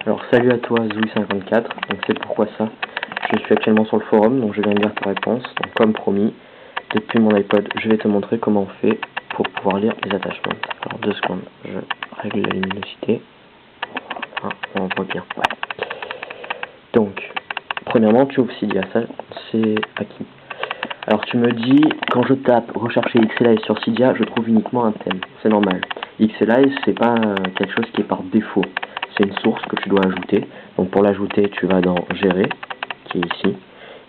Alors salut à toi Zoui54, donc c'est pourquoi ça. Je suis actuellement sur le forum, donc je viens de lire ta réponse. Donc comme promis, depuis mon iPod, je vais te montrer comment on fait pour pouvoir lire les attachments. Alors 2 secondes, je règle la luminosité. Ah, on voit bien, ouais. Donc, premièrement tu ouvres Cydia, ça c'est acquis. Alors tu me dis, quand je tape rechercher XLize sur Cydia, je trouve uniquement un thème, c'est normal. XLize c'est pas quelque chose qui est par défaut. C'est une source que tu dois ajouter. Donc pour l'ajouter, tu vas dans Gérer, qui est ici.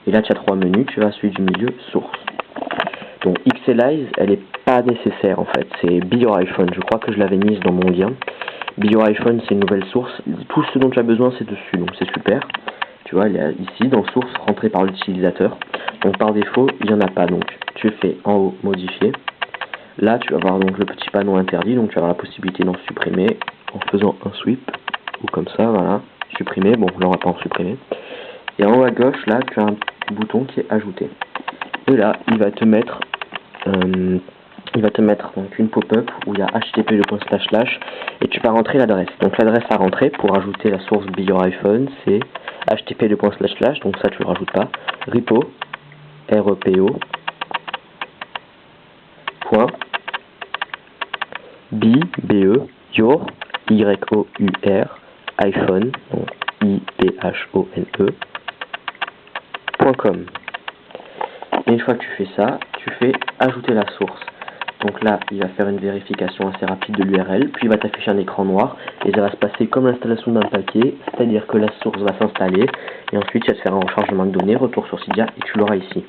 Et là, tu as 3 menus. Tu vas à celui du milieu, Source. Donc XLize, elle n'est pas nécessaire en fait. C'est Be Your iPhone. Je crois que je l'avais mise dans mon lien. Be Your iPhone, c'est une nouvelle source. Tout ce dont tu as besoin, c'est dessus. Donc c'est super. Tu vois, elle est ici, dans Source, rentrée par l'utilisateur. Donc par défaut, il n'y en a pas. Donc tu fais en haut, Modifier. Là, tu vas voir donc le petit panneau interdit. Donc tu vas avoir la possibilité d'en supprimer en faisant un sweep. Ou comme ça, voilà, supprimer, bon là on va pas en supprimer. Et en haut à gauche, là, tu as un bouton qui est ajouté. Et là, il va te mettre donc une pop-up où il y a http et tu vas rentrer l'adresse. Donc l'adresse à rentrer pour ajouter la source Be Your iPhone, c'est http donc ça tu le rajoutes pas, repo, repo, point, your, y-o-u-r, iPhone, donc iphone.com. Et une fois que tu fais ça, tu fais ajouter la source. Donc là, il va faire une vérification assez rapide de l'URL, puis il va t'afficher un écran noir, et ça va se passer comme l'installation d'un paquet, c'est-à-dire que la source va s'installer, et ensuite il va te faire un rechargement de données, retour sur Cydia, et tu l'auras ici.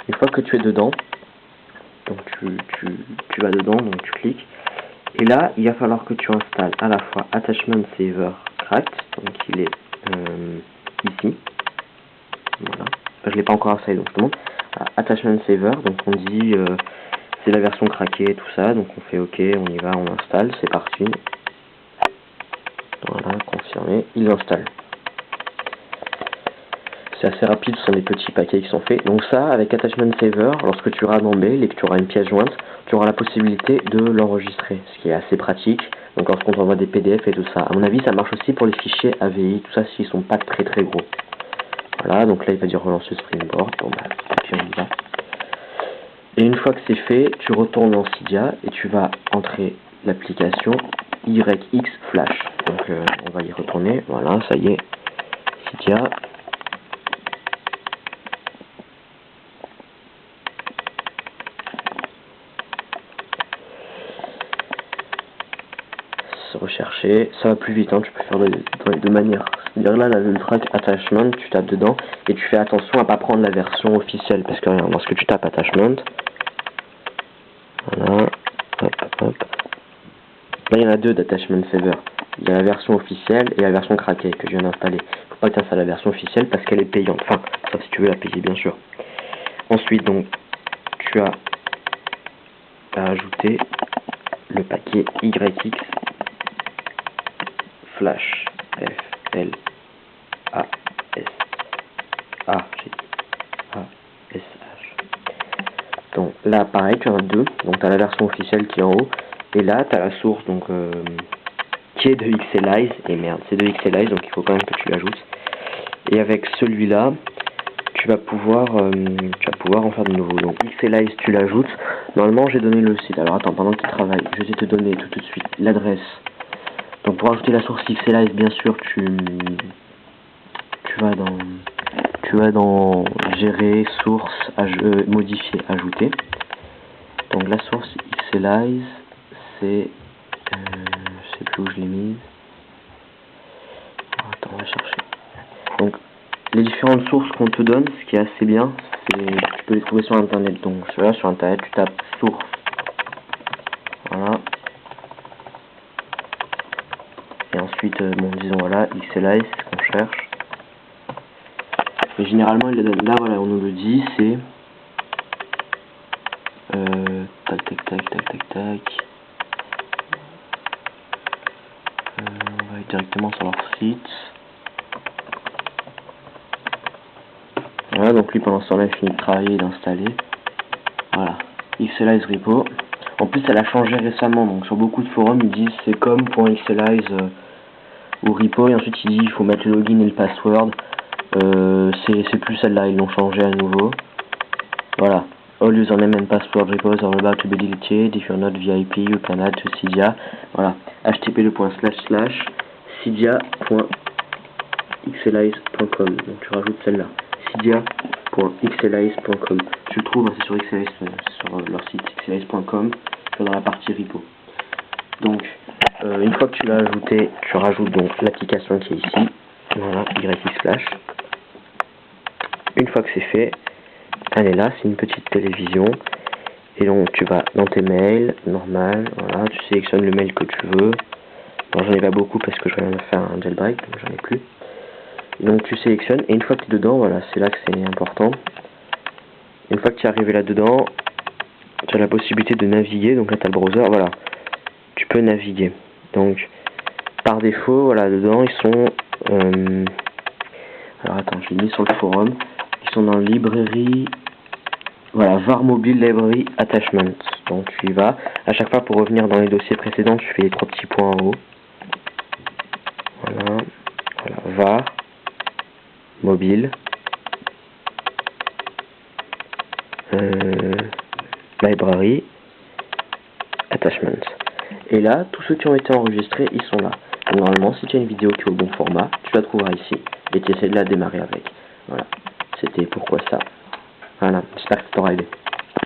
Une fois que tu es dedans, donc tu vas dedans, donc tu cliques, et là, il va falloir que tu installes à la fois Attachment Saver Cracked, donc il est ici. Voilà. Je ne l'ai pas encore installé, donc je te montre. Attachment Saver, donc on dit c'est la version craquée, tout ça, donc on fait OK, on y va, on installe, c'est parti. Voilà, confirmé, il installe. C'est assez rapide, ce sont des petits paquets qui sont faits. Donc ça, avec Attachment Saver, lorsque tu auras un mail et que tu auras une pièce jointe, tu auras la possibilité de l'enregistrer, ce qui est assez pratique. Donc lorsqu'on t'envoie des PDF et tout ça. À mon avis, ça marche aussi pour les fichiers AVI, tout ça, s'ils sont pas très très gros. Voilà, donc là, il va dire relancer Springboard. Bon, bah, et puis on y va. Et une fois que c'est fait, tu retournes dans Cydia et tu vas entrer l'application YX Flash. Donc on va y retourner. Voilà, ça y est, Cydia. Rechercher, ça va plus vite, hein, tu peux faire de deux manières. C'est-à-dire là, le track attachment, tu tapes dedans et tu fais attention à pas prendre la version officielle parce que regarde, lorsque tu tapes attachment, voilà, hop, hop. Là, il y en a deux d'attachment saver. Il y a la version officielle et la version craquée que je viens d'installer. Faut pas que tu installes la version officielle parce qu'elle est payante. Enfin, sauf si tu veux la payer, bien sûr. Ensuite, donc, tu as à ajouter le paquet YX Flash, F-L-A-S-H. Donc là, pareil, tu en as deux. Donc tu as la version officielle qui est en haut. Et là, tu as la source donc, qui est de XLize. Et merde, c'est de XLize, donc il faut quand même que tu l'ajoutes. Et avec celui-là, tu vas pouvoir en faire de nouveau. Donc XLize, tu l'ajoutes. Normalement, j'ai donné le site. Alors attends, pendant qu'il travaille, je vais te donner tout de suite l'adresse. Donc pour ajouter la source XLize, bien sûr, tu vas dans Gérer, Source, Modifier, Ajouter. Donc la source XLize, c'est... je sais plus où je l'ai mise. Attends, on va chercher. Donc les différentes sources qu'on te donne, ce qui est assez bien, c'est tu peux les trouver sur internet. Donc là sur internet, tu tapes source. Voilà. Et ensuite, bon, disons voilà, XLize, c'est ce qu'on cherche. Et généralement, il le donne. Là, voilà, on nous le dit, c'est tac. On va aller directement sur leur site. Voilà, donc lui, pendant ce temps-là, il finit de travailler et d'installer. Voilà, XLize repo. En plus, elle a changé récemment, donc sur beaucoup de forums, ils disent c'est comme.xlize au repo et ensuite il dit il faut mettre le login et le password. C'est plus celle-là, ils l'ont changé à nouveau. Voilà. All username and password repos are about to be deleted. If you're not VIP, you can add to Cydia. Voilà. http://cydia.xlize.com. Donc tu rajoutes celle-là. cydia.xlize.com. Tu le trouves, c'est sur XLize, sur leur site xlize.com. Tu vas dans la partie repo. Donc, une fois que tu l'as ajouté, tu rajoutes donc l'application qui est ici. Voilà, YXFlash. Une fois que c'est fait, elle est là, c'est une petite télévision. Et donc tu vas dans tes mails, normal, voilà, tu sélectionnes le mail que tu veux. Bon, j'en ai pas beaucoup parce que je viens de faire un jailbreak, donc j'en ai plus. Et donc tu sélectionnes, et une fois que tu es dedans, voilà, c'est là que c'est important. Une fois que tu es arrivé là-dedans, tu as la possibilité de naviguer, donc là tu as le browser, voilà. Tu peux naviguer. Donc, par défaut, voilà, dedans, ils sont... alors attends, je l'ai mis sur le forum. Ils sont dans la librairie... Voilà, var mobile library attachment. Donc tu y vas. À chaque fois, pour revenir dans les dossiers précédents, tu fais les 3 petits points en haut. Voilà, voilà, var mobile library attachment. Et là, tous ceux qui ont été enregistrés, ils sont là. Donc, normalement, si tu as une vidéo qui est au bon format, tu la trouveras ici. Et tu essaies de la démarrer avec. Voilà. C'était pourquoi ça. Voilà, j'espère que ça t'aura aidé.